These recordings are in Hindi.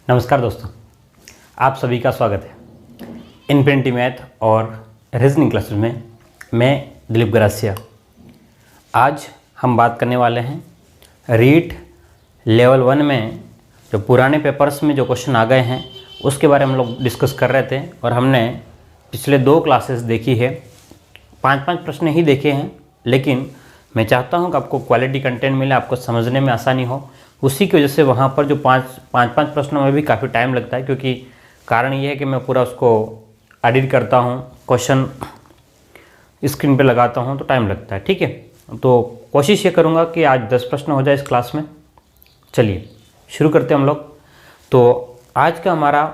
नमस्कार दोस्तों, आप सभी का स्वागत है इन्फिनिटी मैथ और रीजनिंग क्लासेस में। मैं दिलीप गरासिया। आज हम बात करने वाले हैं रीट लेवल 1 में जो पुराने पेपर्स में जो क्वेश्चन आ गए हैं उसके बारे में हम लोग डिस्कस कर रहे थे। और हमने पिछले 2 क्लासेस देखी है, 5-5 प्रश्न ही देखे हैं, लेकिन मैं चाहता हूं कि आपको क्वालिटी कंटेंट मिले, आपको समझने में आसानी हो। उसी की वजह से वहाँ पर जो 5-5 प्रश्नों में भी काफ़ी टाइम लगता है, क्योंकि कारण ये है कि मैं पूरा उसको एडिट करता हूँ, क्वेश्चन स्क्रीन पे लगाता हूँ, तो टाइम लगता है। ठीक है, तो कोशिश ये करूँगा कि आज 10 प्रश्न हो जाए इस क्लास में। चलिए शुरू करते हैं हम लोग। तो आज का हमारा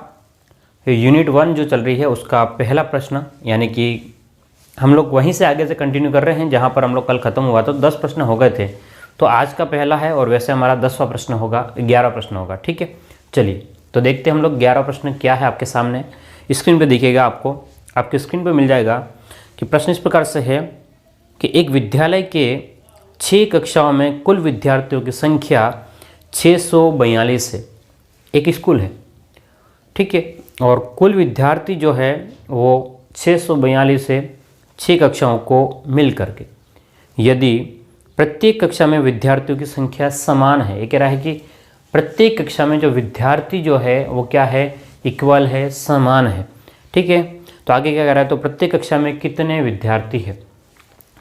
यूनिट 1 जो चल रही है उसका पहला प्रश्न, यानी कि हम लोग वहीं से आगे से कंटिन्यू कर रहे हैं जहाँ पर हम लोग कल ख़त्म हुआ। तो 10 प्रश्न हो गए थे, तो आज का पहला है और वैसे हमारा 10वां प्रश्न होगा, 11 प्रश्न होगा। ठीक है, चलिए तो देखते हैं हम लोग 11 प्रश्न क्या है। आपके सामने स्क्रीन पे दिखेगा, आपके स्क्रीन पे मिल जाएगा कि प्रश्न इस प्रकार से है कि एक विद्यालय के 6 कक्षाओं में कुल विद्यार्थियों की संख्या 642 है। एक स्कूल है, ठीक है, और कुल विद्यार्थी जो है वो 642 है 6 कक्षाओं को मिल करके। यदि प्रत्येक कक्षा में विद्यार्थियों की संख्या समान है, ये कह रहा है कि प्रत्येक कक्षा में जो विद्यार्थी जो है वो क्या है, इक्वल है, समान है। ठीक है, तो आगे क्या कह रहा है, तो प्रत्येक कक्षा में कितने विद्यार्थी है।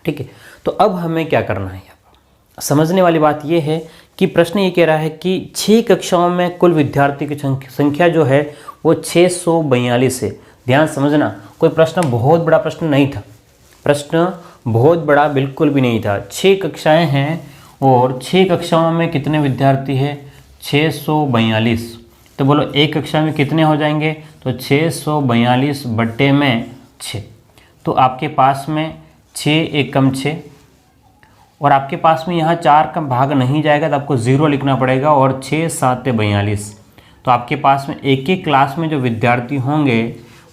ठीक है, तो अब हमें क्या करना है, समझने वाली बात ये है कि प्रश्न ये कह रहा है कि 6 कक्षाओं में कुल विद्यार्थी की संख्या जो है वो 642 है। ध्यान समझना, कोई प्रश्न बहुत बड़ा प्रश्न नहीं था, प्रश्न बहुत बड़ा बिल्कुल भी नहीं था। 6 कक्षाएं हैं और 6 कक्षाओं में कितने विद्यार्थी है, 642। तो बोलो एक कक्षा में कितने हो जाएंगे, तो 642 बट्टे में 6। तो आपके पास में 6 एक कम 6, और आपके पास में यहाँ 4 का भाग नहीं जाएगा तो आपको 0 लिखना पड़ेगा, और 6 7 42। तो आपके पास में एक एक क्लास में जो विद्यार्थी होंगे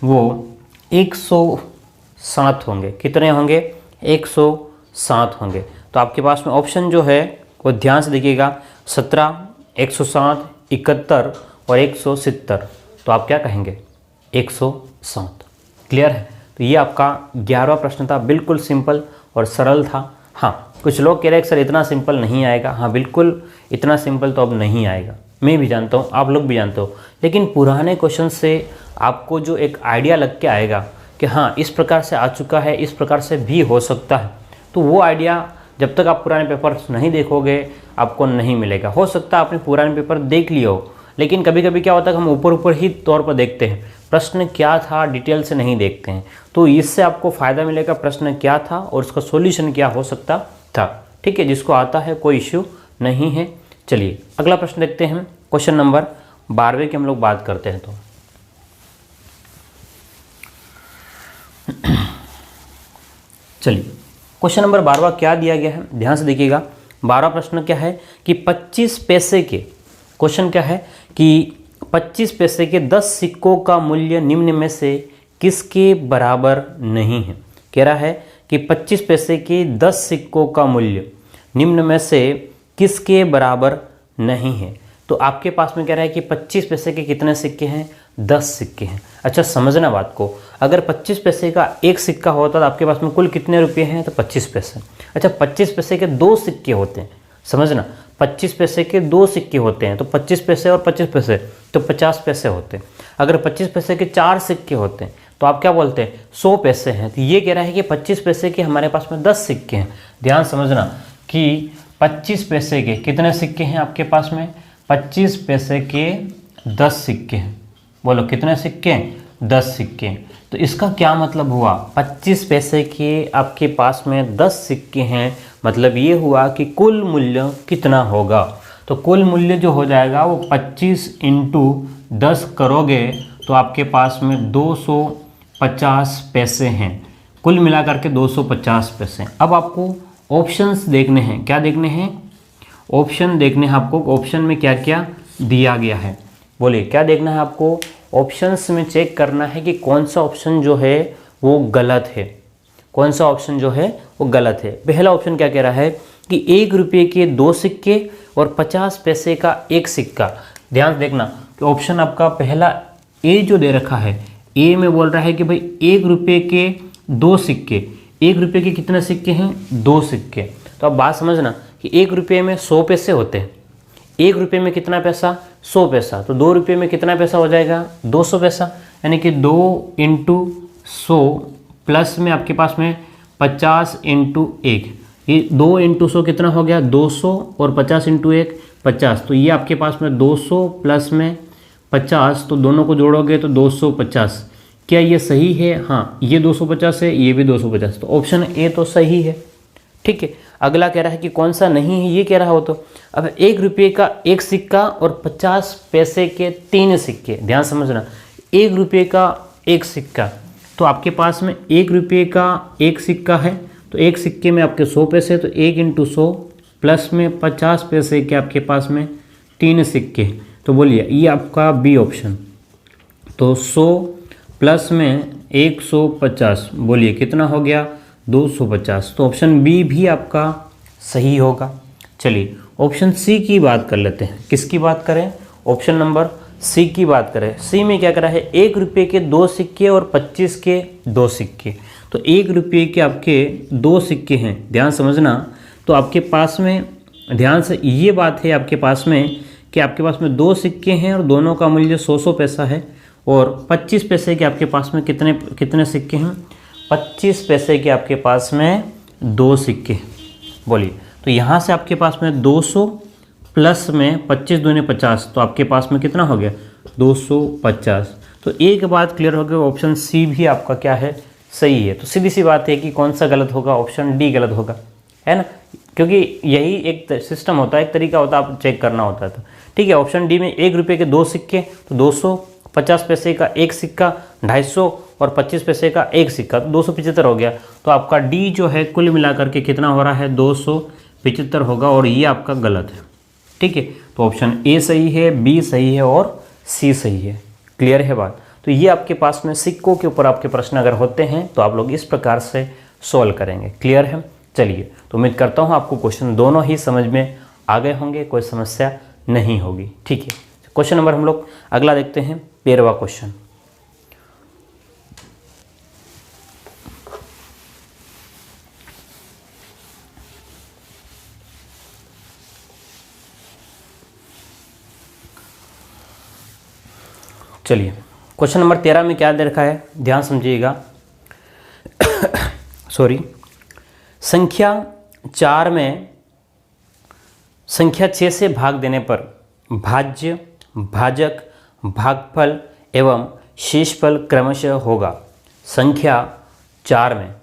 वो 107 होंगे। कितने होंगे, 107 होंगे। तो आपके पास में ऑप्शन जो है वो ध्यान से देखिएगा, 17, 107, 71 और 170। तो आप क्या कहेंगे, 107। क्लियर है। तो ये आपका 11वां प्रश्न था, बिल्कुल सिंपल और सरल था। हाँ, कुछ लोग कह रहे हैं सर इतना सिंपल नहीं आएगा। हाँ बिल्कुल, इतना सिंपल तो अब नहीं आएगा, मैं भी जानता हूँ, आप लोग भी जानते हो, लेकिन पुराने क्वेश्चन से आपको जो एक आइडिया लग के आएगा कि हाँ इस प्रकार से आ चुका है, इस प्रकार से भी हो सकता है, तो वो आइडिया जब तक आप पुराने पेपर्स नहीं देखोगे आपको नहीं मिलेगा। हो सकता है आपने पुराने पेपर देख लिया हो, लेकिन कभी कभी क्या होता है हम ऊपर ही तौर पर देखते हैं, प्रश्न क्या था डिटेल से नहीं देखते हैं। तो इससे आपको फ़ायदा मिलेगा, प्रश्न क्या था और उसका सॉल्यूशन क्या हो सकता था। ठीक है, जिसको आता है कोई इश्यू नहीं है। चलिए अगला प्रश्न देखते हैं, क्वेश्चन नंबर 12 की हम लोग बात करते हैं। तो चलिए क्वेश्चन नंबर 12 क्या दिया गया है, ध्यान से देखिएगा। 12 प्रश्न क्या है कि 25 पैसे के, क्वेश्चन क्या है कि 25 पैसे के 10 सिक्कों का मूल्य निम्न में से किसके बराबर नहीं है। कह रहा है कि 25 पैसे के 10 सिक्कों का मूल्य निम्न में से किसके बराबर नहीं है। तो आपके पास में कह रहा है कि 25 पैसे के कितने सिक्के हैं, 10 सिक्के हैं। अच्छा समझना बात को, अगर 25 पैसे का एक सिक्का होता तो आपके पास में कुल कितने रुपये हैं, तो 25 पैसे। अच्छा 25 पैसे के 2 सिक्के होते हैं, समझना 25 पैसे के 2 सिक्के होते हैं, तो 25 पैसे और 25 पैसे तो 50 पैसे होते हैं। अगर 25 पैसे के 4 सिक्के होते हैं तो आप क्या बोलते हैं, 100 पैसे हैं। तो ये कह रहा है कि 25 पैसे के हमारे पास में 10 सिक्के हैं। ध्यान समझना कि 25 पैसे के कितने सिक्के हैं आपके पास में, 25 पैसे के 10 सिक्के हैं। बोलो कितने सिक्के, 10 सिक्के। तो इसका क्या मतलब हुआ, 25 पैसे के आपके पास में 10 सिक्के हैं, मतलब ये हुआ कि कुल मूल्य कितना होगा। तो कुल मूल्य जो हो जाएगा वो 25 × 10 करोगे तो आपके पास में 250 पैसे हैं। कुल मिलाकर के 250 पैसे। अब आपको ऑप्शंस देखने हैं, क्या देखने हैं, ऑप्शन देखने हैं आपको। ऑप्शन में क्या क्या दिया गया है, बोलिए क्या देखना है आपको। ऑप्शंस में चेक करना है कि कौन सा ऑप्शन जो है वो गलत है, कौन सा ऑप्शन जो है वो गलत है। पहला ऑप्शन क्या कह रहा है कि 1 रुपये के 2 सिक्के और 50 पैसे का एक सिक्का ध्यान से देखना कि ऑप्शन आपका पहला ए जो दे रखा है, ए में बोल रहा है कि भाई 1 रुपये के 2 सिक्के। 1 रुपये के कितने सिक्के हैं? 2 सिक्के। तो अब बात समझना कि 1 रुपये में 100 पैसे होते हैं। 1 रुपये में कितना पैसा? 100 पैसा। तो 2 रुपये में कितना पैसा हो जाएगा? 200 पैसा। यानी कि 2 × 100 प्लस में आपके पास में 50 × 1, ये 2 × 100 कितना हो गया? 200 और 50 × 1 50। तो ये आपके पास में 200 प्लस में 50, तो दोनों को जोड़ोगे तो 250। क्या ये सही है? हाँ, ये 250 है, ये भी 250। तो ऑप्शन ए तो सही है। ठीक है, अगला कह रहा है कि कौन सा नहीं है, ये कह रहा हो तो अब 1 रुपये का 1 सिक्का और 50 पैसे के 3 सिक्के। ध्यान समझना, 1 रुपये का 1 सिक्का, तो आपके पास में 1 रुपये का 1 सिक्का है, तो 1 सिक्के में आपके 100 पैसे, तो 1 × 100 प्लस में 50 पैसे के आपके पास में 3 सिक्के। तो बोलिए ये आपका बी ऑप्शन। तो 100 प्लस में 150, बोलिए कितना हो गया? 250। तो ऑप्शन बी भी आपका सही होगा। चलिए ऑप्शन सी की बात कर लेते हैं। किसकी बात करें? ऑप्शन नंबर सी की बात करें। सी में क्या करा है? 1 रुपये के 2 सिक्के और 25 के 2 सिक्के। तो 1 रुपये के आपके 2 सिक्के हैं, ध्यान समझना। तो आपके पास में ध्यान से ये बात है आपके पास में कि आपके पास में 2 सिक्के हैं और दोनों का मूल्य 100 पैसा है, और 25 पैसे के आपके पास में कितने सिक्के हैं? 25 पैसे के आपके पास में 2 सिक्के। बोलिए, तो यहाँ से आपके पास में 200 प्लस में 25 दूनी 50, तो आपके पास में कितना हो गया? 250। तो एक बात क्लियर हो गई, ऑप्शन सी भी आपका क्या है? सही है। तो सीधी सी बात है कि कौन सा गलत होगा? ऑप्शन डी गलत होगा, है ना, क्योंकि यही एक सिस्टम होता है, एक तरीका होता है, आप चेक करना होता है। तो ठीक है, ऑप्शन डी में 1 रुपये के 2 सिक्के, तो 200, 50 पैसे का 1 सिक्का 250 और 25 पैसे का 1 सिक्का, तो 275 हो गया। तो आपका डी जो है कुल मिलाकर के कितना हो रहा है? 275 होगा, और ये आपका गलत है। ठीक है, तो ऑप्शन ए सही है, बी सही है और सी सही है। क्लियर है बात? तो ये आपके पास में सिक्कों के ऊपर आपके प्रश्न अगर होते हैं तो आप लोग इस प्रकार से सॉल्व करेंगे। क्लियर है? चलिए, तो उम्मीद करता हूँ आपको क्वेश्चन दोनों ही समझ में आ गए होंगे, कोई समस्या नहीं होगी। ठीक है, क्वेश्चन नंबर हम लोग अगला देखते हैं, 13वां क्वेश्चन। चलिए, क्वेश्चन नंबर 13 में क्या दे रखा है, ध्यान समझिएगा। सॉरी, संख्या 4 में संख्या 6 से भाग देने पर भाज्य, भाजक, भागफल एवं शेषफल क्रमशः होगा। संख्या 4 में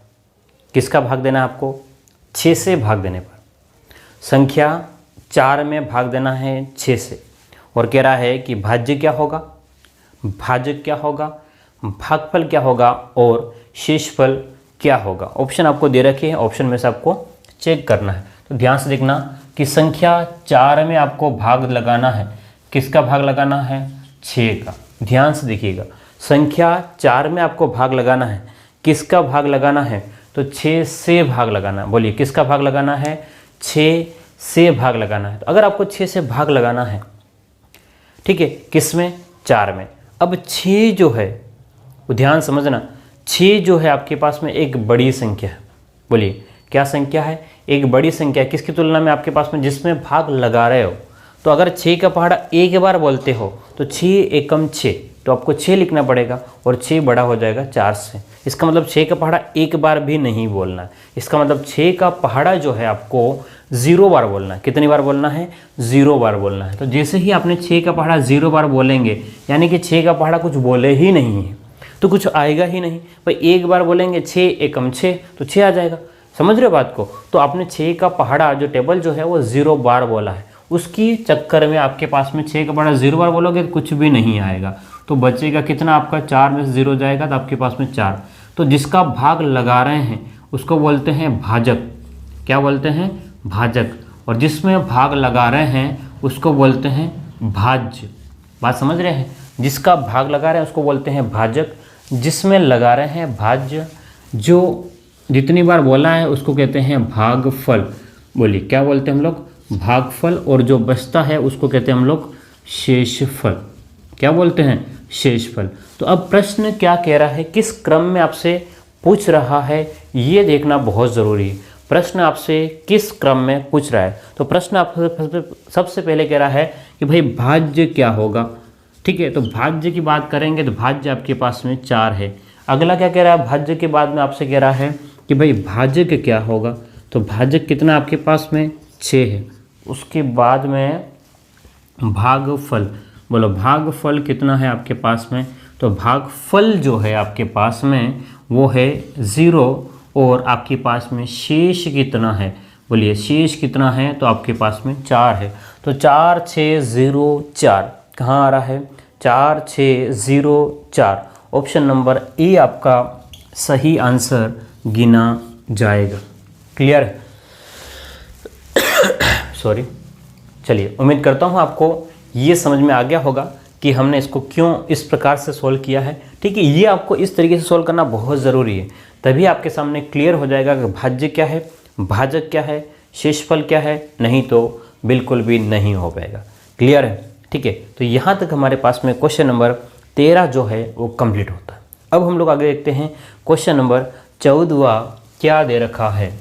किसका भाग देना है आपको? 6 से भाग देने पर। संख्या 4 में भाग देना है 6 से, और कह रहा है कि भाज्य क्या होगा, भाजक क्या होगा, भागफल क्या होगा और शेषफल क्या होगा। ऑप्शन आपको दे रखे हैं, ऑप्शन में से आपको चेक करना है। तो ध्यान से देखना कि संख्या 4 में आपको भाग लगाना है, किसका भाग लगाना है? 6 का। ध्यान से देखिएगा, संख्या 4 में आपको भाग लगाना है, किसका भाग लगाना है? तो 6 से भाग लगाना है। बोलिए किसका भाग लगाना है? 6 से भाग लगाना है। तो अगर आपको 6 से भाग लगाना है, ठीक है, किस में? 4 में। अब 6 जो है वो ध्यान समझना, 6 जो है आपके पास में एक बड़ी संख्या है। बोलिए क्या संख्या है? एक बड़ी संख्या है। किसकी तुलना में? आपके पास में जिसमें भाग लगा रहे हो। तो अगर 6 का पहाड़ा एक बार बोलते हो तो 6 एकम 6, तो आपको 6 लिखना पड़ेगा, और 6 बड़ा हो जाएगा 4 से। इसका मतलब 6 का पहाड़ा एक बार भी नहीं बोलना है। इसका मतलब 6 का पहाड़ा जो है आपको 0 बार बोलना है। कितनी बार बोलना है? 0 बार बोलना है। तो जैसे ही आपने 6 का पहाड़ा 0 बार बोलेंगे, यानी कि 6 का पहाड़ा कुछ बोले ही नहीं है, तो कुछ आएगा ही नहीं। भाई एक बार बोलेंगे 6 एकम 6, तो 6 आ जाएगा। समझ रहे हो बात को? तो आपने 6 का पहाड़ा जो टेबल जो है वो 0 बार बोला है, उसकी चक्कर में आपके पास में 6 का पहाड़ा 0 बार बोलोगे तो कुछ भी नहीं आएगा। तो बचेगा कितना आपका? 4 में से 0 जाएगा तो आपके पास में 4। तो जिसका भाग लगा रहे हैं उसको बोलते हैं भाजक। क्या बोलते हैं? भाजक। और जिसमें भाग लगा रहे हैं उसको बोलते हैं भाज्य। बात समझ रहे हैं? जिसका भाग लगा रहे हैं उसको बोलते हैं भाजक, जिसमें लगा रहे हैं भाज्य, जो जितनी बार बोला है उसको कहते हैं भागफल। बोलिए क्या बोलते हैं हम लोग? भागफल। और जो बचता है उसको कहते हैं हम लोग शेषफल, क्या बोलते हैं, शेषफल। तो अब प्रश्न क्या कह रहा है, किस क्रम में आपसे पूछ रहा है, ये देखना बहुत ज़रूरी है। प्रश्न आपसे किस क्रम में पूछ रहा है। तो प्रश्न आपसे सबसे पहले कह रहा है कि भाई भाज्य क्या होगा। ठीक है, तो भाज्य की बात करेंगे तो भाज्य आपके पास में 4 है। अगला क्या कह रहा है, भाज्य के बाद में आपसे कह रहा है कि भाई भाजक क्या होगा। तो भाजक कितना आपके पास में 6 है। उसके बाद में भागफल, बोलो भागफल कितना है आपके पास में। तो भागफल जो है आपके पास में वो है 0। और आपके पास में शेष कितना है, बोलिए शेष कितना है। तो आपके पास में 4 है। तो 4 6 0 4 कहाँ आ रहा है, 4 6 0 4। ऑप्शन नंबर ए आपका सही आंसर गिना जाएगा। क्लियर है, सॉरी। चलिए, उम्मीद करता हूँ आपको ये समझ में आ गया होगा कि हमने इसको क्यों इस प्रकार से सॉल्व किया है। ठीक है, ये आपको इस तरीके से सॉल्व करना बहुत ज़रूरी है, तभी आपके सामने क्लियर हो जाएगा कि भाज्य क्या है, भाजक क्या है, शेषफल क्या है। नहीं तो बिल्कुल भी नहीं हो पाएगा। क्लियर है, ठीक है। तो यहाँ तक हमारे पास में क्वेश्चन नंबर 13 जो है वो कंप्लीट होता है। अब हम लोग आगे देखते हैं क्वेश्चन नंबर 14 क्या दे रखा है।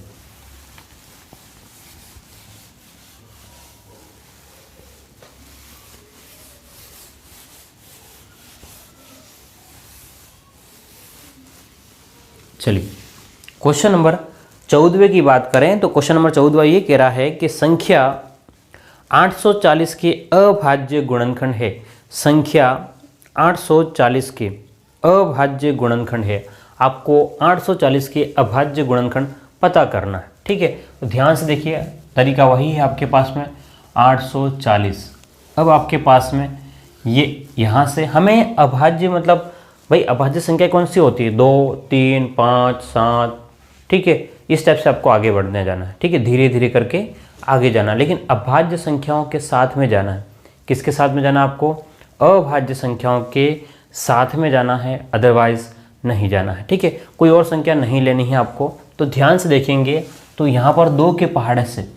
चलिए, क्वेश्चन नंबर 14 की बात करें तो क्वेश्चन नंबर 14 ये कह रहा है कि संख्या 840 के अभाज्य गुणनखंड है। संख्या 840 के अभाज्य गुणनखंड है। आपको 840 के अभाज्य गुणनखंड पता करना है। ठीक है, तो ध्यान से देखिए, तरीका वही है आपके पास में 840। अब आपके पास में ये यहाँ से हमें अभाज्य मतलब भाई अभाज्य संख्या कौन सी होती है, 2 3 5 7। ठीक है, इस टाइप से आपको आगे बढ़ने जाना है। ठीक है, धीरे धीरे करके आगे जाना, लेकिन अभाज्य संख्याओं के साथ में जाना है। किसके साथ में जाना, आपको अभाज्य संख्याओं के साथ में जाना है, अदरवाइज नहीं जाना है। ठीक है, कोई और संख्या नहीं लेनी है आपको। तो ध्यान से देखेंगे तो यहाँ पर 2 के पहाड़े से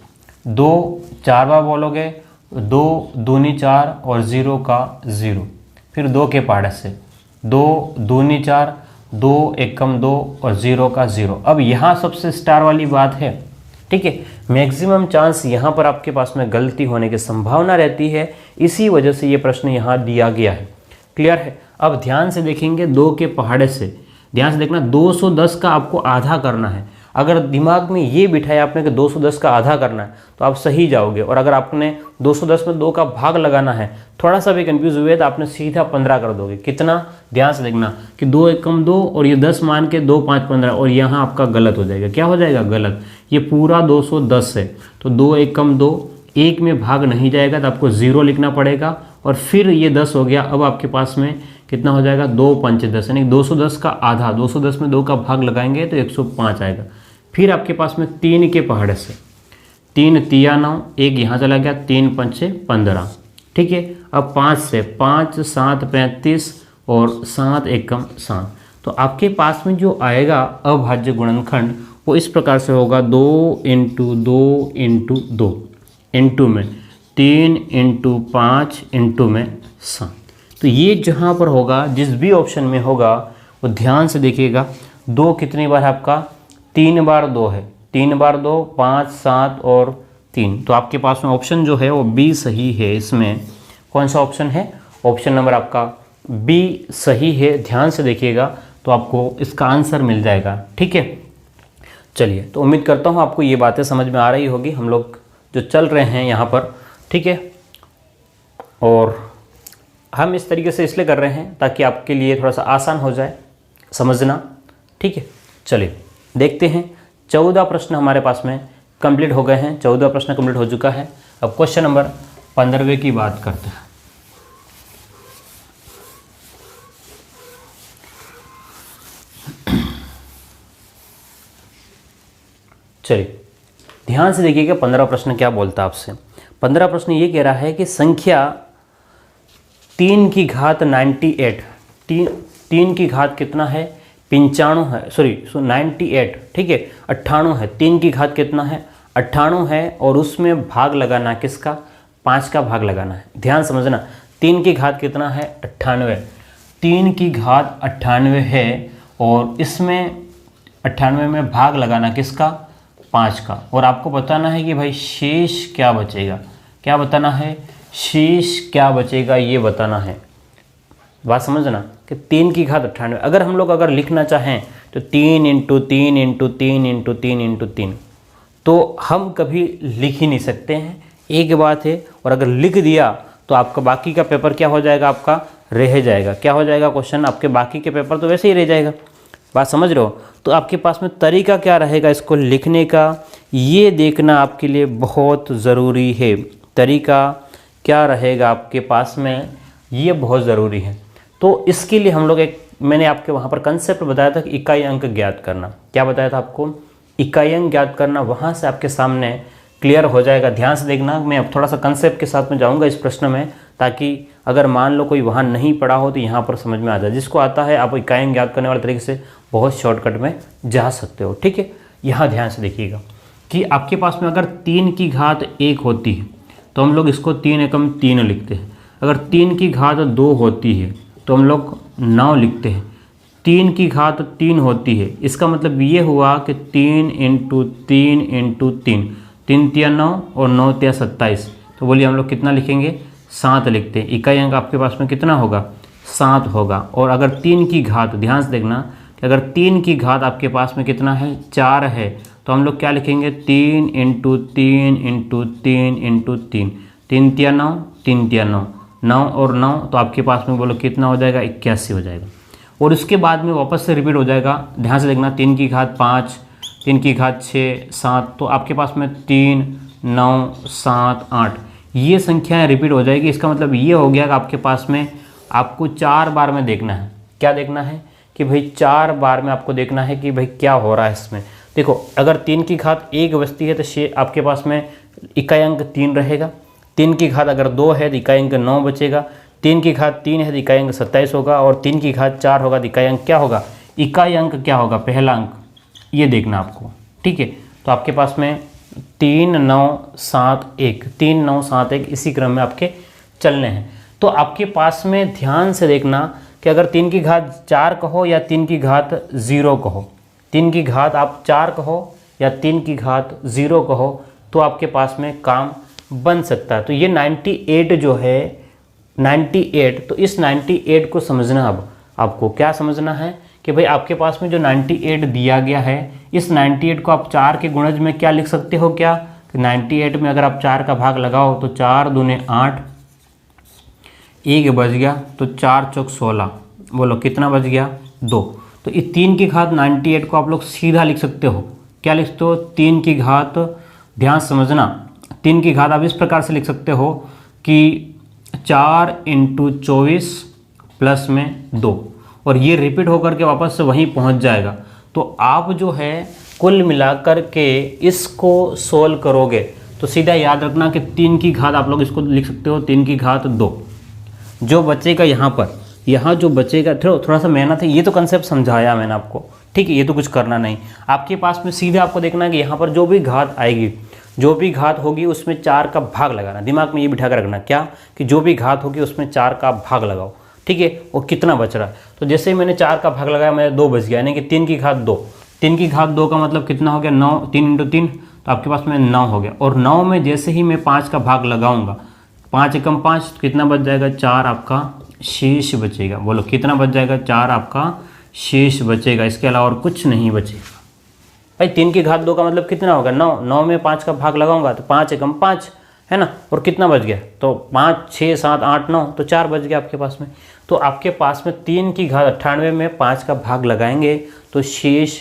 2 4 बार बोलोगे, 2 दूनी 4 और 0 का 0। फिर 2 के पहाड़े से 2 दूनी 4, 2 एकम 2 और 0 का 0। अब यहाँ सबसे स्टार वाली बात है। ठीक है, मैक्सिमम चांस यहाँ पर आपके पास में गलती होने की संभावना रहती है, इसी वजह से ये प्रश्न यहाँ दिया गया है। क्लियर है। अब ध्यान से देखेंगे 2 के पहाड़े से, ध्यान से देखना 210 का आपको आधा करना है। अगर दिमाग में ये बिठाया आपने कि 210 का आधा करना है तो आप सही जाओगे। और अगर आपने 210 में 2 का भाग लगाना है, थोड़ा सा भी कंफ्यूज हुए तो आपने सीधा 15 कर दोगे। कितना, ध्यान से देखना कि 2 एकम 2 और ये 10 मान के 2 5 15, और यहाँ आपका गलत हो जाएगा। क्या हो जाएगा, गलत। ये पूरा 210 है तो 2 एकम 2, 1 में भाग नहीं जाएगा तो आपको 0 लिखना पड़ेगा। और फिर ये 10 हो गया। अब आपके पास में कितना हो जाएगा, 2 5 10, यानी 210 का आधा। 210 में 2 का भाग लगाएंगे तो 105 आएगा। फिर आपके पास में 3 के पहाड़े से 3 तिया 9, 1 यहाँ चला गया, 3 5 15। ठीक है, अब 5 से 5 7 35 और 7 एकम 7। तो आपके पास में जो आएगा अभाज्य गुणनखंड वो इस प्रकार से होगा, 2 × 2 × 2 इंटू में 3 × 5 इंटू में 7। तो ये जहाँ पर होगा, जिस भी ऑप्शन में होगा वो ध्यान से देखिएगा। 2 कितनी बार है आपका, 3 बार 2 है, 3 बार 2 5 7 और 3। तो आपके पास में ऑप्शन जो है वो बी सही है। इसमें कौन सा ऑप्शन है, ऑप्शन नंबर आपका बी सही है। ध्यान से देखिएगा तो आपको इसका आंसर मिल जाएगा। ठीक है, चलिए, तो उम्मीद करता हूँ आपको ये बातें समझ में आ रही होगी, हम लोग जो चल रहे हैं यहाँ पर। ठीक है, और हम इस तरीके से इसलिए कर रहे हैं ताकि आपके लिए थोड़ा सा आसान हो जाए समझना। ठीक है, चलिए देखते हैं। 14 प्रश्न हमारे पास में कंप्लीट हो गए हैं, 14 प्रश्न कंप्लीट हो चुका है। अब क्वेश्चन नंबर 15 की बात करते हैं। चलिए ध्यान से देखिएगा 15 प्रश्न क्या बोलता है आपसे। 15 प्रश्न ये कह रहा है कि संख्या 3 की घात 98, 3 की घात कितना है, 95 है, सॉरी 98। ठीक है, 98 है। 3 की घात कितना है, 98 है। और उसमें भाग लगाना किसका, 5 का भाग लगाना है। ध्यान समझना, 3 की घात कितना है 98, 3 की घात 98 है और इसमें 98 में भाग लगाना किसका 5 का। और आपको बताना है कि भाई शेष क्या बचेगा, क्या बताना है शेष क्या बचेगा ये बताना है। बात समझना कि 3 की घात 98 अगर हम लोग अगर लिखना चाहें तो 3 × 3 × 3 × 3 × 3 तो हम कभी लिख ही नहीं सकते हैं, एक बात है। और अगर लिख दिया तो आपका बाकी का पेपर क्या हो जाएगा, आपका रह जाएगा। क्या हो जाएगा क्वेश्चन, आपके बाकी के पेपर तो वैसे ही रह जाएगा। बात समझ रहे हो। तो आपके पास में तरीका क्या रहेगा इसको लिखने का, ये देखना आपके लिए बहुत ज़रूरी है। तरीका क्या रहेगा आपके पास में, ये बहुत ज़रूरी है। तो इसके लिए हम लोग मैंने आपके वहाँ पर कंसेप्ट बताया था कि इकाई अंक ज्ञात करना। क्या बताया था आपको, इकाई अंक ज्ञात करना। वहाँ से आपके सामने क्लियर हो जाएगा। ध्यान से देखना, मैं अब थोड़ा सा कंसेप्ट के साथ में जाऊँगा इस प्रश्न में, ताकि अगर मान लो कोई वहाँ नहीं पढ़ा हो तो यहाँ पर समझ में आ जाए। जिसको आता है आप इकाई अंक ज्ञात करने वाले तरीके से बहुत शॉर्टकट में जा सकते हो। ठीक है, यहाँ ध्यान से देखिएगा कि आपके पास में अगर 3 की घात 1 होती है तो हम लोग इसको 3 एकम 3 लिखते हैं। अगर 3 की घात 2 होती है तो हम लोग 9 लिखते हैं। 3 की घात 3 होती है, इसका मतलब ये हुआ कि 3 × 3 × 3, 3 × 9 और 9 × 27। तो बोलिए हम लोग कितना लिखेंगे, 7 लिखते हैं। इकाई अंक आपके पास में कितना होगा, 7 होगा। और अगर 3 की घात, ध्यान से देखना कि अगर 3 की घात आपके पास में कितना है 4 है तो हम लोग क्या लिखेंगे, 3 × 3 × 3 × 3, 3 × 9, 3 × 9, 9 और 9 तो आपके पास में बोलो कितना हो जाएगा, 81 हो जाएगा। और उसके बाद में वापस से रिपीट हो जाएगा। ध्यान से देखना, 3 की घात 5, 3 की घात 6, 7 तो आपके पास में 3, 9, 7, 8 ये संख्याएं रिपीट हो जाएगी। इसका मतलब ये हो गया कि आपके पास में आपको 4 बार में देखना है। क्या देखना है कि भाई 4 बार में आपको देखना है कि भाई क्या हो रहा है इसमें। देखो अगर 3 की घात 1 बचती है तो आपके पास में इकाई अंक 3 रहेगा। 3 की घात अगर 2 है तो इकाई अंक 9 बचेगा। 3 की घात 3 है तो इकाई अंक 27 होगा। और 3 की घात 4 होगा तो इकाई अंक क्या होगा, इकाई अंक क्या होगा, पहला अंक ये देखना आपको। ठीक है, तो आपके पास में 3, 9, 7, 1, 3, 9, 7, 1 इसी क्रम में आपके चलने हैं। तो आपके पास में ध्यान से देखना कि अगर 3 की घात 4 कहो या 3 की घात 0 कहो, 3 की घात आप 4 कहो या 3 की घात 0 कहो तो आपके पास में काम बन सकता है। तो ये 98 जो है 98, तो इस 98 को समझना। अब आपको क्या समझना है कि भाई आपके पास में जो 98 दिया गया है, इस 98 को आप 4 के गुणज में क्या लिख सकते हो, क्या 98 में अगर आप 4 का भाग लगाओ तो 4 दूने 8, 1 बच गया तो 4 चौक 16, बोलो कितना बच गया 2। तो इस 3 की घात 98 को आप लोग सीधा लिख सकते हो। क्या लिखते हो, 3 की घात, ध्यान समझना, 3 की घात आप इस प्रकार से लिख सकते हो कि 4 × 24 प्लस में 2 और ये रिपीट होकर के वापस से वहीं पहुंच जाएगा। तो आप जो है कुल मिलाकर के इसको सोल्व करोगे तो सीधा याद रखना कि 3 की घात आप लोग इसको लिख सकते हो 3 की घात 2। जो बचेगा यहाँ पर, यहाँ जो बचेगा थोड़ा सा मेहनत है, ये तो कंसेप्ट समझाया मैंने आपको। ठीक है, ये तो कुछ करना नहीं। आपके पास में सीधे आपको देखना है कि यहाँ पर जो भी घात आएगी, जो भी घात होगी उसमें 4 का भाग लगाना। दिमाग में ये बिठा कर रखना क्या, कि जो भी घात होगी उसमें 4 का भाग लगाओ। ठीक है, और कितना बच रहा है, तो जैसे ही मैंने 4 का भाग लगाया मेरा 2 बच गया, यानी कि 3 की घात 2। 3 की घात 2 का मतलब कितना हो गया, 9, 3 × 3 तो आपके पास में 9 हो गया। और 9 में जैसे ही मैं 5 का भाग लगाऊंगा, 5 एकम 5 तो कितना बच जाएगा, 4 आपका शेष बचेगा। बोलो कितना बच जाएगा, 4 आपका शेष बचेगा। इसके अलावा और कुछ नहीं बचेगा। भाई 3 की घात 2 का मतलब कितना होगा, 9, 9 में 5 का भाग लगाऊंगा तो 5 एकम 5 है ना, और कितना बच गया, तो 5, 6, 7, 8, 9 तो 4 बच गया आपके पास में। तो आपके पास में 3 की घात 98 में 5 का भाग लगाएंगे तो शेष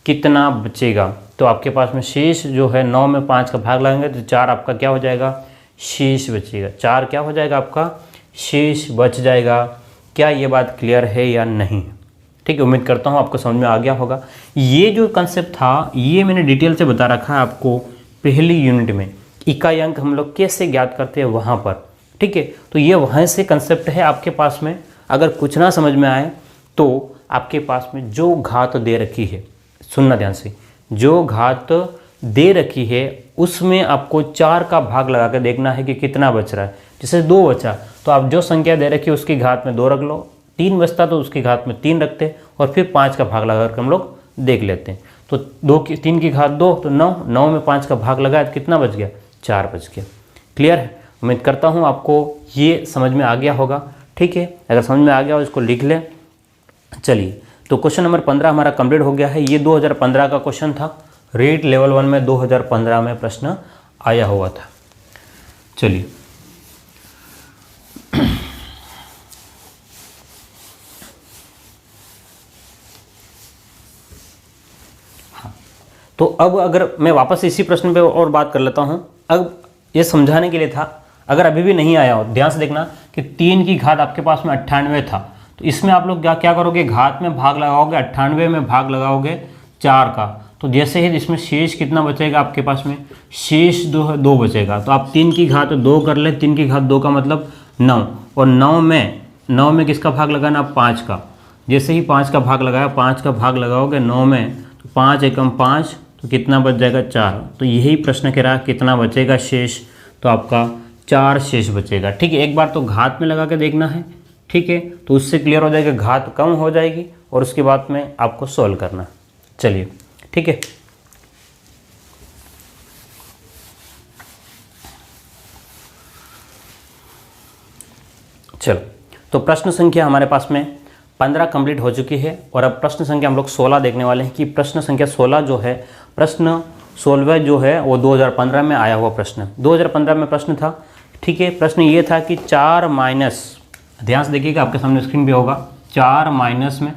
कितना बचेगा, तो आपके पास में शेष जो है 9 में 5 का भाग लगाएंगे तो 4 आपका क्या हो जाएगा, शेष बचेगा। 4 क्या हो जाएगा, आपका शेष बच जाएगा। क्या ये बात क्लियर है या नहीं? ठीक है, उम्मीद करता हूँ आपको समझ में आ गया होगा। ये जो कंसेप्ट था ये मैंने डिटेल से बता रखा है आपको पहली यूनिट में। इकाई अंक हम लोग कैसे ज्ञात करते हैं वहाँ पर। ठीक है, तो ये वहाँ से कंसेप्ट है आपके पास में। अगर कुछ ना समझ में आए तो आपके पास में जो घात दे रखी है, सुनना ध्यान से, जो घात दे रखी है उसमें आपको 4 का भाग लगा कर देखना है कि कितना बच रहा है। जैसे 2 बचा तो आप जो संख्या दे रखी है उसकी घात में 2 रख लो, 3 बचता तो उसकी घात में 3 रखते और फिर 5 का भाग लगा कर हम लोग देख लेते हैं। तो 3 की घात 2 तो 9, 9 में 5 का भाग लगाया तो कितना बच गया, 4 बच गया। क्लियर है? उम्मीद करता हूँ आपको ये समझ में आ गया होगा। ठीक है, अगर समझ में आ गया हो इसको लिख लें। चलिए, तो क्वेश्चन नंबर 15 हमारा कंप्लीट हो गया है। ये 2015 का क्वेश्चन था, रीट लेवल 1 में 2015 में प्रश्न आया हुआ था। चलिए, तो अब अगर मैं वापस इसी प्रश्न पे और बात कर लेता हूँ। अब ये समझाने के लिए था, अगर अभी भी नहीं आया हो ध्यान से देखना कि 3 की घात आपके पास में 98 था, तो इसमें आप लोग क्या करोगे, घात में भाग लगाओगे, 98 में भाग लगाओगे 4 का, तो जैसे ही इसमें शेष कितना बचेगा आपके पास में, शेष 2 बचेगा। तो आप 3 की घात 2 कर ले, 3 की घात 2 का मतलब 9, और 9 में किसका भाग लगाना, 5 का। जैसे ही 5 का भाग लगाया, 5 का भाग लगाओगे 9 में, तो 5 एकम 5, तो कितना बच जाएगा, 4। तो यही प्रश्न कह रहा है कितना बचेगा शेष, तो आपका 4 शेष बचेगा। ठीक है, एक बार तो घात में लगा के देखना है। ठीक है, तो उससे क्लियर हो जाएगा, घात कम हो जाएगी और उसके बाद में आपको सॉल्व करना है। चलिए, ठीक है, चलो, तो प्रश्न संख्या हमारे पास में 15 कंप्लीट हो चुकी है और अब प्रश्न संख्या हम लोग 16 देखने वाले हैं कि प्रश्न संख्या 16 जो है, प्रश्न 16 जो है वो 2015 में आया हुआ प्रश्न, 2015 में प्रश्न था। ठीक है, प्रश्न ये था कि 4 माइनस, ध्यान से देखिएगा आपके सामने स्क्रीन पे होगा, 4 माइनस में,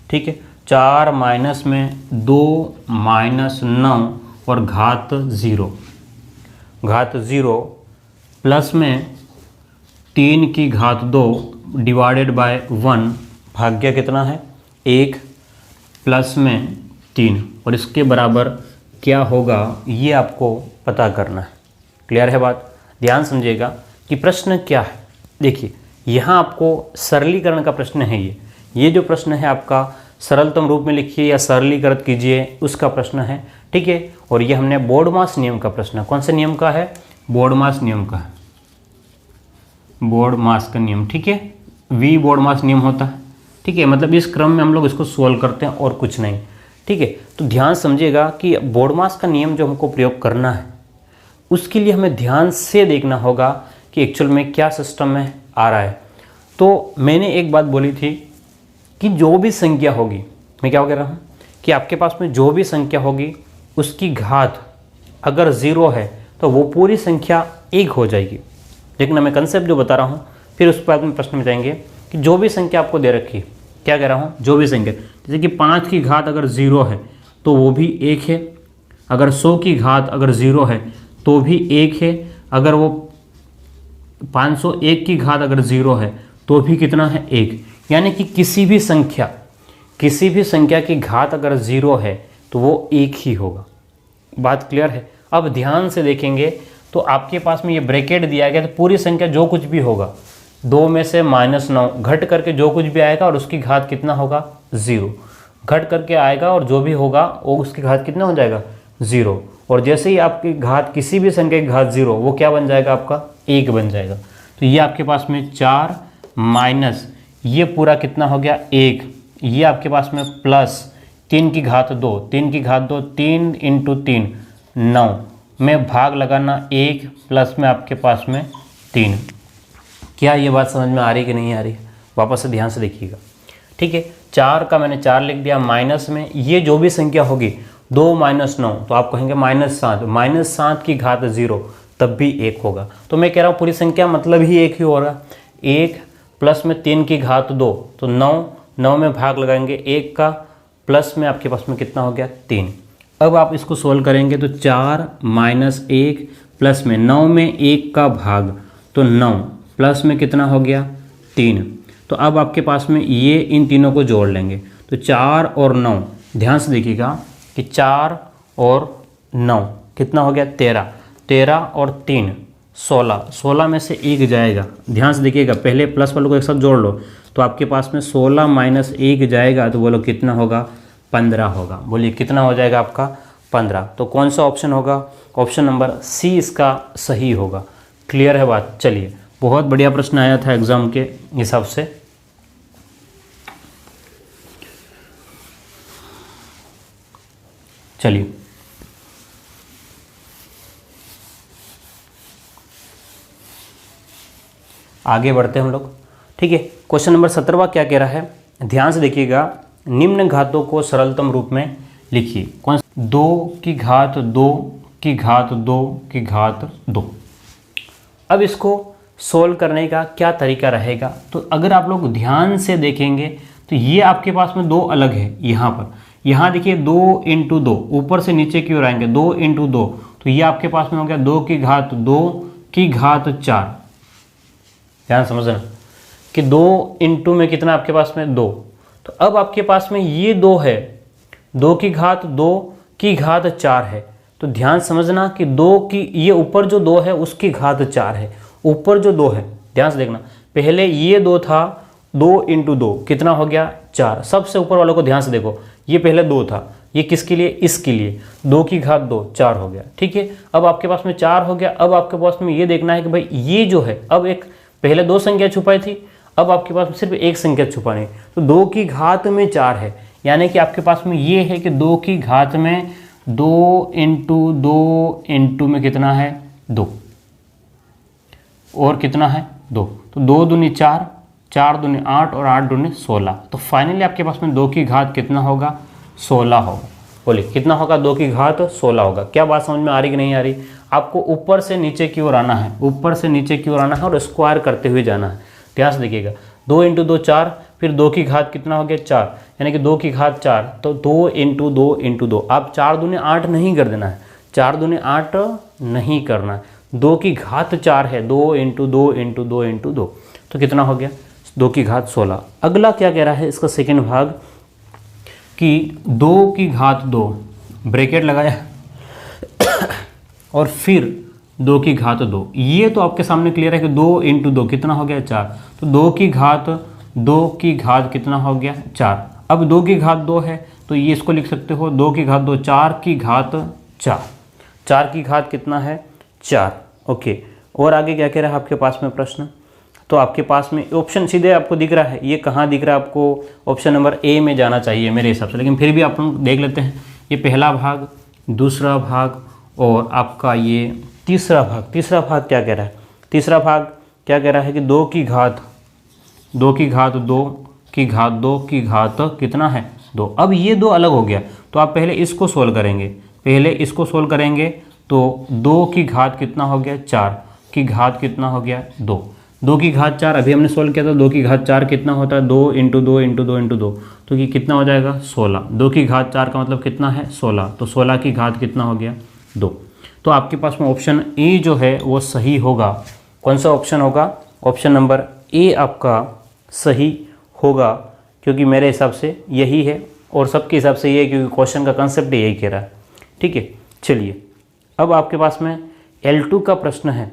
ठीक है, 4 माइनस में 2 माइनस 9 और घात 0 प्लस में 3 की घात 2 डिवाइडेड बाय 1 भाग्य कितना है, 1 प्लस में 3, और इसके बराबर क्या होगा ये आपको पता करना है। क्लियर है बात? ध्यान समझिएगा कि प्रश्न क्या है। देखिए, यहाँ आपको सरलीकरण का प्रश्न है। ये जो प्रश्न है आपका सरलतम रूप में लिखिए या सरलीकृत कीजिए, उसका प्रश्न है। ठीक है, और ये हमने बोर्डमास नियम का प्रश्न है। कौन से नियम का है? बोर्डमास नियम का है, बोर्डमास का नियम। ठीक है, वी बोर्डमास नियम होता है। ठीक है, मतलब इस क्रम में हम लोग इसको सोल्व करते हैं और कुछ नहीं। ठीक है, तो ध्यान समझिएगा कि बोर्डमास का नियम जो हमको प्रयोग करना है, उसके लिए हमें ध्यान से देखना होगा कि एक्चुअल में क्या सिस्टम में आ रहा है। तो मैंने एक बात बोली थी कि जो भी संख्या होगी, मैं क्या कह रहा हूँ कि आपके पास में जो भी संख्या होगी उसकी घात अगर 0 है तो वो पूरी संख्या 1 हो जाएगी। लेकिन मैं कंसेप्ट जो बता रहा हूँ, फिर उस बाद में प्रश्न में जाएंगे कि जो भी संख्या आपको दे रखी है, क्या कह रहा हूँ, जो भी संख्या, जैसे कि 5 की घात अगर 0 है तो वो भी 1 है, अगर 100 की घात अगर 0 है तो भी 1 है, अगर वो 501 की घात अगर 0 है तो भी कितना है, 1। यानी कि किसी भी संख्या की घात अगर 0 है तो वो 1 ही होगा। बात क्लियर है? अब ध्यान से देखेंगे तो आपके पास में ये ब्रैकेट दिया गया, तो पूरी संख्या जो कुछ भी होगा, 2 में से -9 घट करके जो कुछ भी आएगा और उसकी घात कितना होगा, 0 घट करके आएगा और जो भी होगा वो उसकी घात कितना हो जाएगा, 0। और जैसे ही आपकी घात, किसी भी संख्या की घात 0, वो क्या बन जाएगा, आपका 1 बन जाएगा। तो ये आपके पास में 4 माइनस ये पूरा कितना हो गया, 1, ये आपके पास में प्लस 3 की घात 2, 3 की घात 2, 3 × 3 9 में भाग लगाना 1 प्लस में आपके पास में 3। क्या ये बात समझ में आ रही कि नहीं आ रही? वापस से ध्यान से देखिएगा। ठीक है, 4 का मैंने 4 लिख दिया, माइनस में ये जो भी संख्या होगी 2 माइनस 9, तो आप कहेंगे -7 की घात 0, तब भी 1 होगा। तो मैं कह रहा हूँ पूरी संख्या मतलब ही 1 ही होगा। 1 प्लस में 3 की घात 2, तो 9 में भाग लगाएंगे 1 का, प्लस में आपके पास में कितना हो गया, 3। अब आप इसको सोल्व करेंगे तो 4 माइनस 1 प्लस में 9 में 1 का भाग, तो 9 प्लस में कितना हो गया, 3। तो अब आपके पास में ये इन तीनों को जोड़ लेंगे, तो 4 और 9, ध्यान से देखिएगा कि 4 और 9 कितना हो गया, 13, 13 और 3 16 में से 1 जाएगा। ध्यान से देखिएगा, पहले प्लस वालों को एक साथ जोड़ लो, तो आपके पास में 16 - 1 जाएगा, तो बोलो कितना होगा, 15 होगा। बोलिए कितना हो जाएगा आपका, 15। तो कौन सा ऑप्शन होगा? ऑप्शन नंबर सी इसका सही होगा। क्लियर है बात? चलिए, बहुत बढ़िया प्रश्न आया था एग्जाम के हिसाब से। चलिए आगे बढ़ते हैं हम लोग। ठीक है, क्वेश्चन नंबर 17वां क्या कह रहा है, ध्यान से देखिएगा। निम्न घातों को सरलतम रूप में लिखिए। कौन? 2 की घात 2 की घात 2 की घात 2। अब इसको सोल्व करने का क्या तरीका रहेगा? तो अगर आप लोग ध्यान से देखेंगे तो ये आपके पास में 2 अलग है। यहाँ देखिए 2 × 2, ऊपर से नीचे की ओर आएंगे 2 × 2, तो ये आपके पास में हो गया 2 की घात 2 की घात 4। ध्यान समझना कि 2 × में कितना आपके पास में 2। तो अब आपके पास में ये 2 है, 2 की घात 2 की घात 4 है। तो ध्यान समझना कि 2 की, ये ऊपर जो 2 है उसकी घात 4 है। ऊपर जो 2 है, ध्यान से देखना, पहले ये 2 था, 2 × 2 कितना हो गया 4। सबसे ऊपर वालों को ध्यान से देखो, ये पहले 2 था, ये किसके लिए? इसके लिए। 2 की घात 2 4 हो गया। ठीक है, अब आपके पास में 4 हो गया। अब आपके पास में ये देखना है कि भाई ये जो है, अब एक पहले 2 संख्या छुपाई थी, अब आपके पास में सिर्फ एक संख्या छुपानी है। तो 2 की घात में 4 है, यानी कि आपके पास में ये है कि 2 की घात में 2 × 2 × में कितना है 2, और कितना है 2। तो 2 दूनी 4, 4 दूनी 8 और 8 दूनी 16। तो फाइनली आपके पास में 2 की घात कितना होगा? 16 होगा। बोलिए कितना होगा? 2 की घात 16 होगा। क्या बात समझ में आ रही कि नहीं आ रही? आपको ऊपर से नीचे की ओर आना है, ऊपर से नीचे की ओर आना है और स्क्वायर करते हुए जाना है। ध्यान से देखिएगा, 2 × 2 4, फिर 2 की घात कितना हो गया 4, यानी कि 2 की घात 4, तो 2 × 2 × 2। आप 4 दूनी 8 नहीं कर देना है, 4 दूनी 8 नहीं करना है, 2 की घात 4 है, 2 × 2 × 2 × 2, तो कितना हो गया 2 की घात 16। अगला क्या कह रहा है इसका सेकेंड भाग कि 2 की घात 2, ब्रैकेट लगाया और फिर 2 की घात 2। ये तो आपके सामने क्लियर है कि 2 × 2 कितना हो गया 4। तो 2 की घात कितना हो गया 4। अब 2 की घात 2 है तो ये इसको लिख सकते हो 2 की घात 2, 4 की घात 4, 4 की घात कितना है 4। ओके, और आगे क्या कह रहा है आपके पास में प्रश्न? तो आपके पास में ऑप्शन सीधे आपको दिख रहा है, ये कहाँ दिख रहा है आपको? ऑप्शन नंबर ए में जाना चाहिए मेरे हिसाब से, लेकिन फिर भी आप लोग देख लेते हैं। ये पहला भाग, दूसरा भाग और आपका ये तीसरा भाग। तीसरा भाग क्या कह रहा है? तीसरा भाग क्या कह रहा है कि 2 की घात 2 की घात 2 की घात 2 की घात कितना है 2। अब ये 2 अलग हो गया, तो आप पहले इसको सोल्व करेंगे, तो 2 की घात कितना हो गया 4 की घात कितना हो गया 2। 2 की घात 4 अभी हमने सोल्व किया था, 2 की घात 4 कितना होता है 2 × 2 × 2 × 2, तो ये कितना हो जाएगा 16। 2 की घात 4 का मतलब कितना है 16, तो 16 की घात कितना हो गया 2। तो आपके पास में ऑप्शन ए जो है वो सही होगा। कौन सा ऑप्शन होगा? ऑप्शन नंबर ए आपका सही होगा, क्योंकि मेरे हिसाब से यही है और सबके हिसाब से ये है, क्योंकि क्वेश्चन का कंसेप्ट यही कह रहा है। ठीक है, चलिए अब आपके पास में L2 का प्रश्न है।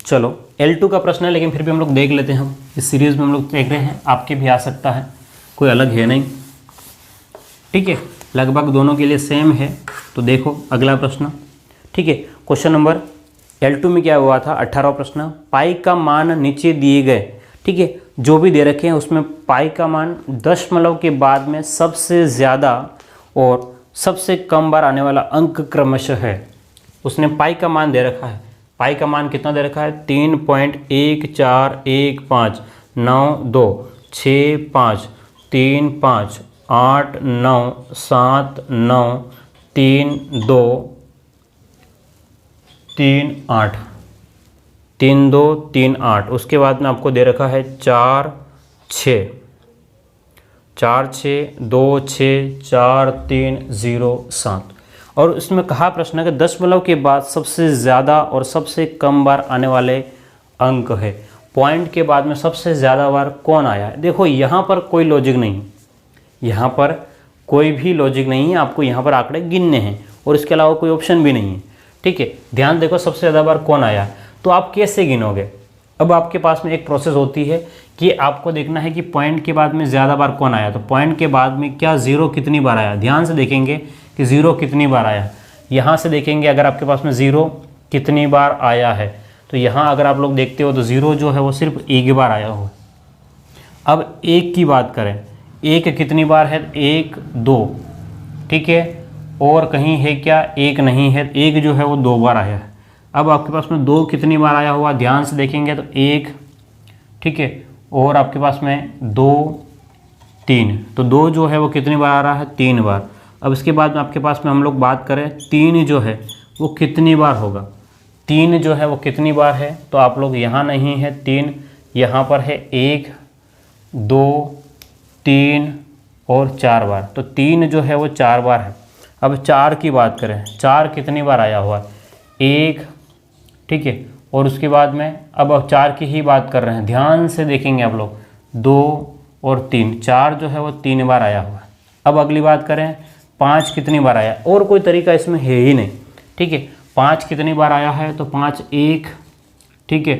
चलो L2 का प्रश्न है, लेकिन फिर भी हम लोग देख लेते हैं। हम इस सीरीज़ में हम लोग देख रहे हैं, आपके भी आ सकता है, कोई अलग है नहीं। ठीक है, लगभग दोनों के लिए सेम है। तो देखो अगला प्रश्न। ठीक है, क्वेश्चन नंबर L2 में क्या हुआ था? 18वां प्रश्न। पाई का मान नीचे दिए गए, ठीक है, जो भी दे रखे हैं उसमें पाई का मान दशमलव के बाद में सबसे ज़्यादा और सबसे कम बार आने वाला अंक क्रमशः है। उसने पाई का मान दे रखा है। पाई का मान कितना दे रखा है? 3.14159265 35 8 9 7 9 3 2 3 8 3 2 3 8। उसके बाद में आपको दे रखा है 4 6 4 6 2 6 4 3 0 7। और इसमें कहा प्रश्न है कि दशमलव के बाद सबसे ज़्यादा और सबसे कम बार आने वाले अंक है। पॉइंट के बाद में सबसे ज़्यादा बार कौन आया है? देखो यहाँ पर कोई लॉजिक नहीं, यहाँ पर कोई भी लॉजिक नहीं है। आपको यहाँ पर आंकड़े गिनने हैं और इसके अलावा कोई ऑप्शन भी नहीं है। ठीक है, ध्यान देखो सबसे ज़्यादा बार कौन आया, तो आप कैसे गिनोगे? अब आपके पास में एक प्रोसेस होती है कि आपको देखना है कि पॉइंट के बाद में ज़्यादा बार कौन आया। तो पॉइंट के बाद में क्या ज़ीरो कितनी बार आया, ध्यान से देखेंगे कि ज़ीरो कितनी बार आया। यहाँ से देखेंगे अगर आपके पास में ज़ीरो कितनी बार आया है, तो यहाँ अगर आप लोग देखते हो तो ज़ीरो जो है वो सिर्फ एक बार आया हो। अब एक की बात करें, एक कितनी बार है, एक दो, ठीक है, और कहीं है क्या, एक नहीं है, एक जो है वो 2 बार आया है। अब आपके पास में 2 कितनी बार आया हुआ, ध्यान से देखेंगे तो 1, ठीक है, और आपके पास में 2 3, तो 2 जो है वो कितनी बार आ रहा है, 3 बार। अब इसके बाद में आपके पास में हम लोग बात करें 3 जो है वो कितनी बार होगा, 3 जो है वो कितनी बार है, तो आप लोग यहाँ नहीं है 3, यहाँ पर है 1 2 3 और 4 बार, तो 3 जो है वो 4 बार है। अब 4 की बात करें, 4 कितनी बार आया हुआ, 1, ठीक है, और उसके बाद में अब 4 की ही बात कर रहे हैं, ध्यान से देखेंगे आप लोग, 2 और 3, 4 जो है वो 3 बार आया हुआ है। अब अगली बात करें 5 कितनी बार आया, और कोई तरीका इसमें है ही नहीं, ठीक है। 5 कितनी बार आया है, तो 5 1, ठीक है,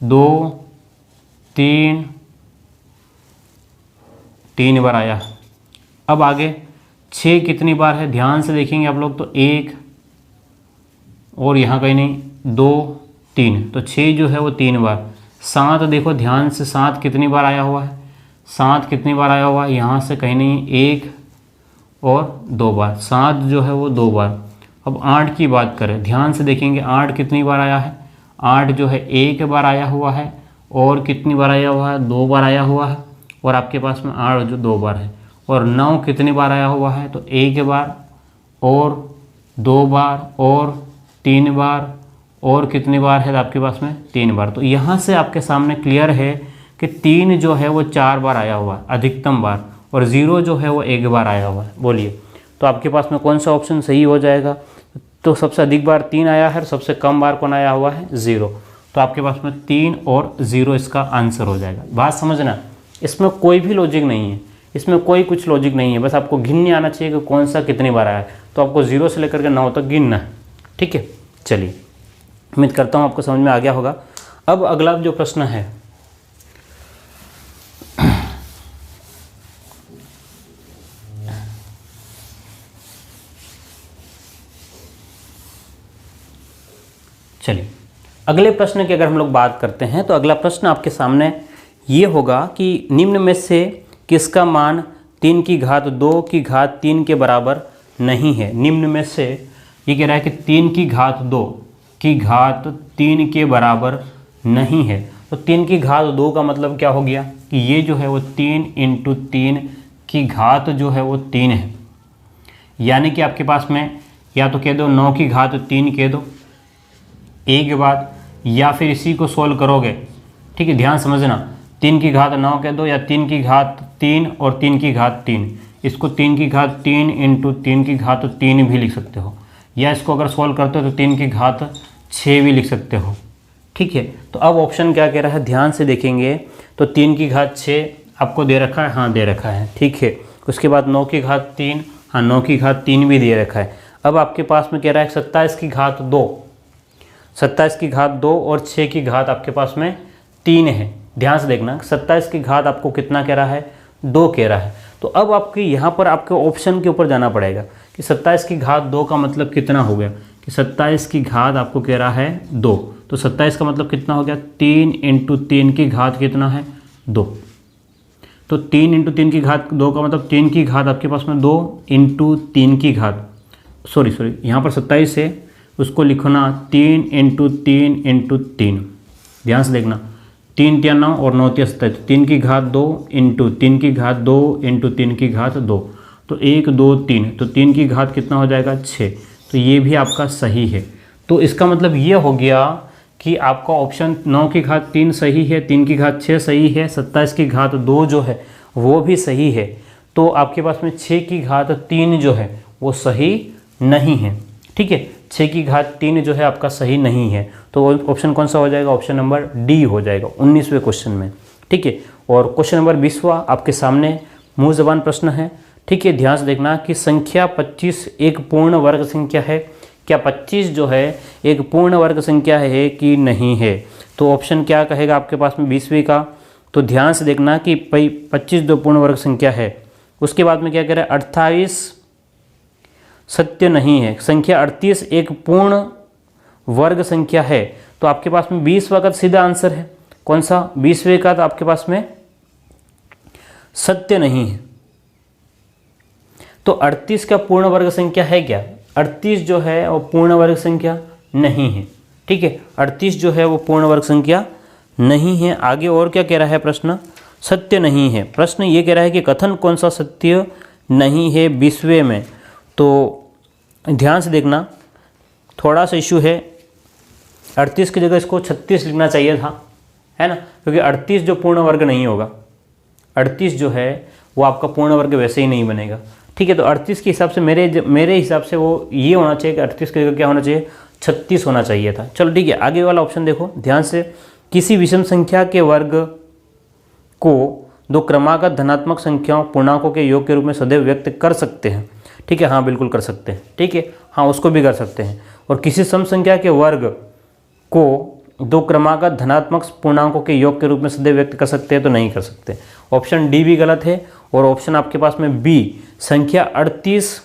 2 3, 3 बार आया। अब आगे 6 कितनी बार है, ध्यान से देखेंगे आप लोग, तो 1 और यहाँ कहीं नहीं, 2 3, तो 6 जो है वो 3 बार। 7 देखो ध्यान से, 7 कितनी बार आया हुआ है, 7 कितनी बार आया हुआ है, यहाँ से कहीं नहीं, 1 और 2 बार, 7 जो है वो 2 बार। अब 8 की बात करें, ध्यान से देखेंगे 8 कितनी बार आया है, 8 जो है 1 बार आया हुआ है, और कितनी बार आया हुआ है, 2 बार आया हुआ है, और आपके पास में 8 जो 2 बार है। और 9 कितनी बार आया हुआ है, तो 1 बार और 2 बार और 3 बार, और कितनी बार है आपके पास में, 3 बार। तो यहाँ से आपके सामने क्लियर है कि 3 जो है वो 4 बार आया हुआ है अधिकतम बार, और 0 जो है वो 1 बार आया हुआ है। बोलिए तो आपके पास में कौन सा ऑप्शन सही हो जाएगा। तो सबसे अधिक बार 3 आया है और सबसे कम बार कौन आया हुआ है, 0। तो आपके पास में 3 और 0 इसका आंसर हो जाएगा। बात समझना, इसमें कोई भी लॉजिक नहीं है, इसमें कोई कुछ लॉजिक नहीं है, बस आपको गिनने आना चाहिए कि कौन सा कितनी बार आया है। तो आपको 0 से लेकर के 9 तक गिनना है, ठीक है। चलिए, उम्मीद करता हूँ आपको समझ में आ गया होगा। अब अगला जो प्रश्न है, चलिए अगले प्रश्न की अगर हम लोग बात करते हैं, तो अगला प्रश्न आपके सामने ये होगा कि निम्न में से किसका मान 3 की घात 2 की घात 3 के बराबर नहीं है। निम्न में से ये कह रहा है कि 3 की घात 2 की घात 3 के बराबर नहीं है। तो 3 की घात 2 का मतलब क्या हो गया कि ये जो है वो 3 × 3 की घात जो है वो 3 है, यानी कि आपके पास में या तो कह दो 9 की घात 3 कह दो एक बार, या फिर इसी को सोल्व करोगे, ठीक है, ध्यान समझना, 3 की घात 9 कह दो, या 3 की घात 3 और 3 की घात 3, इसको 3 की घात 3 × 3 की घात 3 भी लिख सकते हो, या इसको अगर सोल्व करते हो तो 3 की घात 6 भी लिख सकते हो, ठीक है। तो अब ऑप्शन क्या कह रहा है, ध्यान से देखेंगे तो 3 की घात 6 आपको दे रखा है, हाँ दे रखा है, ठीक है। उसके बाद 9 की घात 3, हाँ 9 की घात 3 भी दे रखा है। अब आपके पास में कह रहा है 27 की घात 2, 27 की घात 2 और 6 की घात आपके पास में 3 है। ध्यान से देखना, 27 की घात आपको कितना कह रहा है, 2 कह रहा है। तो अब आपके यहाँ पर आपके ऑप्शन के ऊपर जाना पड़ेगा कि 27 की घात 2 का मतलब कितना हो गया, कि 27 की घात आपको कह रहा है 2, तो 27 का मतलब कितना हो गया, 3 × 3 की घात कितना है, 2। तो 3 × 3 की घात 2 का मतलब 3 की घात आपके पास में 2 × 3 की घात, सॉरी यहाँ पर 27 है, उसको लिखना 3 × 3 × 3। ध्यान से देखना, 3 × 9 और 9 × 27, 3 की घात 2 × 3 की घात 2 × 3 की घात 2, तो 1 2 3, तो 3 की घात कितना हो जाएगा, 6। तो ये भी आपका सही है। तो इसका मतलब ये हो गया कि आपका ऑप्शन 9 की घात 3 सही है, 3 की घात 6 सही है, 27 की घात 2 जो है वो भी सही है। तो आपके पास में 6 की घात 3 जो है वो सही नहीं है, ठीक है। 6 की घात 3 जो है आपका सही नहीं है, तो ऑप्शन कौन सा हो जाएगा, ऑप्शन नंबर डी हो जाएगा 19वें क्वेश्चन में, ठीक है। और क्वेश्चन नंबर 20वां आपके सामने मुँह ज़बान प्रश्न है, ठीक है। ध्यान से देखना कि संख्या 25 एक पूर्ण वर्ग संख्या है, क्या 25 जो है एक पूर्ण वर्ग संख्या है कि नहीं है। तो ऑप्शन क्या कहेगा आपके पास में 20वीं का, तो ध्यान से देखना कि भाई 25 दो पूर्ण वर्ग संख्या है। उसके बाद में क्या कह रहा है, 28 सत्य नहीं है। संख्या 38 एक पूर्ण वर्ग संख्या है। तो आपके पास में 20वां का सीधा आंसर है। कौन सा? 20वें का तो आपके पास में सत्य नहीं है। तो 38 का पूर्ण वर्ग संख्या है क्या? 38 जो है वो पूर्ण वर्ग संख्या नहीं है। ठीक है, 38 जो है वो पूर्ण वर्ग संख्या नहीं है। आगे और क्या कह रहा है प्रश्न? सत्य नहीं है। प्रश्न ये कह रहा है कि कथन कौन सा सत्य नहीं है 20वें में। तो ध्यान से देखना, थोड़ा सा इशू है। 38 की जगह इसको 36 लिखना चाहिए था, है ना, क्योंकि 38 जो पूर्ण वर्ग नहीं होगा, 38 जो है वो आपका पूर्ण वर्ग वैसे ही नहीं बनेगा। ठीक है, तो 38 के हिसाब से मेरे हिसाब से वो ये होना चाहिए कि 38 की जगह क्या होना चाहिए, 36 होना चाहिए था। चलो ठीक है, आगे वाला ऑप्शन देखो ध्यान से। किसी विषम संख्या के वर्ग को दो क्रमागत धनात्मक संख्याओं पूर्णांकों के योग के रूप में सदैव व्यक्त कर सकते हैं। ठीक है, हाँ बिल्कुल कर सकते हैं। ठीक है, हाँ उसको भी कर सकते हैं। और किसी सम संख्या के वर्ग को दो क्रमागत धनात्मक पूर्णांकों के योग के रूप में सदैव व्यक्त कर सकते हैं, तो नहीं कर सकते। ऑप्शन डी भी गलत है। और ऑप्शन आपके पास में बी, संख्या 38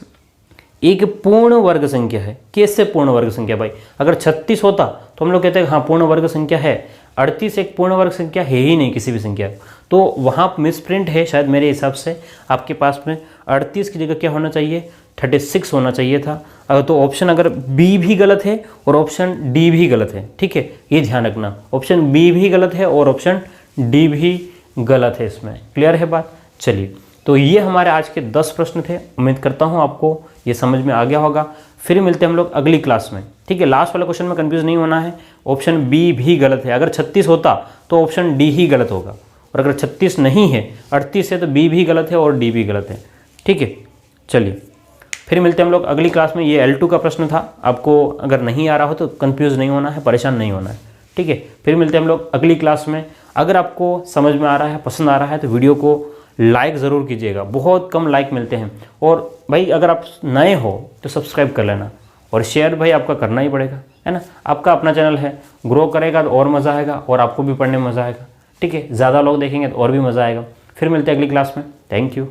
एक पूर्ण वर्ग संख्या है। कैसे पूर्ण वर्ग संख्या भाई? अगर 36 होता तो हम लोग कहते हैं हाँ पूर्ण वर्ग संख्या है। 38 एक पूर्ण वर्ग संख्या है ही नहीं किसी भी संख्या, तो वहाँ मिसप्रिंट है शायद मेरे हिसाब से। आपके पास में 38 की जगह क्या होना चाहिए, 36 होना चाहिए था। तो ऑप्शन अगर बी भी गलत है और ऑप्शन डी भी गलत है। ठीक है, ये ध्यान रखना, ऑप्शन बी भी गलत है और ऑप्शन डी भी गलत है। इसमें क्लियर है बात? चलिए, तो ये हमारे आज के 10 प्रश्न थे। उम्मीद करता हूँ आपको ये समझ में आ गया होगा। फिर मिलते हैं हम लोग अगली क्लास में। ठीक है, लास्ट वाले क्वेश्चन में कंफ्यूज नहीं होना है। ऑप्शन बी भी गलत है। अगर 36 होता तो ऑप्शन डी ही गलत होगा, और अगर 36 नहीं है, 38 है, तो बी भी गलत है और डी भी गलत है। ठीक है, चलिए फिर मिलते हैं हम लोग अगली क्लास में। ये L2 का प्रश्न था। आपको अगर नहीं आ रहा हो तो कंफ्यूज नहीं होना है, परेशान नहीं होना है। ठीक है, फिर मिलते हैं हम लोग अगली क्लास में। अगर आपको समझ में आ रहा है, पसंद आ रहा है, तो वीडियो को लाइक ज़रूर कीजिएगा। बहुत कम लाइक मिलते हैं। और भाई अगर आप नए हो तो सब्सक्राइब कर लेना, और शेयर भाई आपका करना ही पड़ेगा, है ना। आपका अपना चैनल है, ग्रो करेगा तो और मज़ा आएगा, और आपको भी पढ़ने में मज़ा आएगा। ठीक है, ज़्यादा लोग देखेंगे तो और भी मज़ा आएगा। फिर मिलते हैं अगली क्लास में। Thank you.